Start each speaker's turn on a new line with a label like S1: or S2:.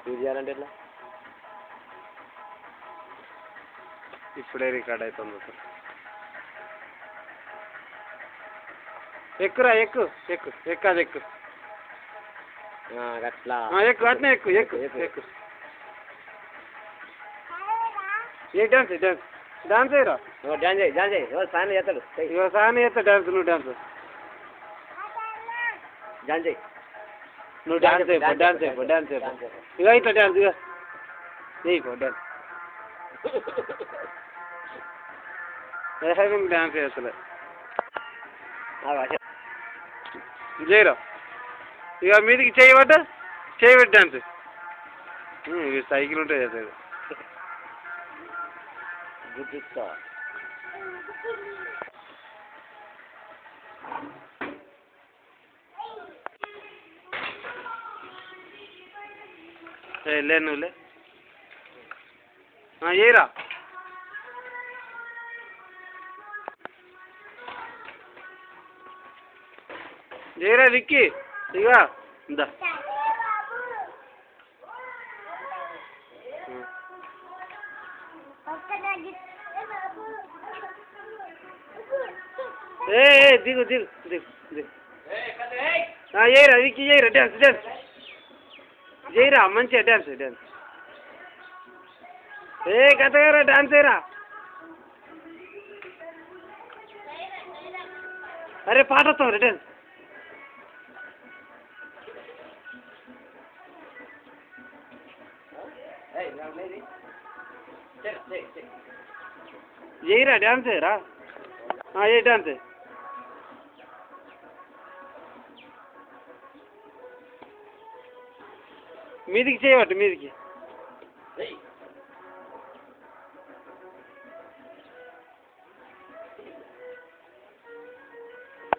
S1: ఇది చేయాలంటే ఎట్లా
S2: ఇప్పుడే రికార్డ్ అవుతుంది సార్. ఎక్కురా ఎక్కు ఎక్కు ఎక్కు అది ఎక్కు
S1: అట్లా
S2: ఎక్కు అట్నే ఎక్కు ఎక్కు ఎక్కు. ఏ డాన్స్ డాన్స్ డాన్స్ అయ్యరా
S1: డాన్స్ చేయి డాన్స్ చేయి సాయన చేస్తాడు
S2: ఇక సాయన చేస్తా డాన్స్ నువ్వు డాన్స్
S1: డాన్స్ చేయి
S2: నువ్వు డాన్స్ అయిపో డాన్స్ అయిపో డాన్స్ అయిపో ఇక ఇట్లా డాన్స్ ఇక చేయపో డాన్స్ డాన్స్ చేస్తలే చేయరా ఇక మీదికి చేయబట్ట చేయబెట్టి డాన్స్ సైకిల్ ఉంటే చేస్తుంది లే నువ్వులే చేయరా చేయరా విక్కీ ఇక ఇందా ఏ దిగు దిగు దిగు దిగు చేయరా విక్కీ చేయరా డ్యాన్స్ డ్యాన్స్ చేయరా మంచిగా డ్యాన్స్ డ్యాన్స్ కథగారా డాన్స్ చేయరా అరే పాట వస్తాం రే డాన్స్ చేయరా డాన్స్ చేయరా ఏ డాన్స్ మీదికి చేయబట్టు మీదికి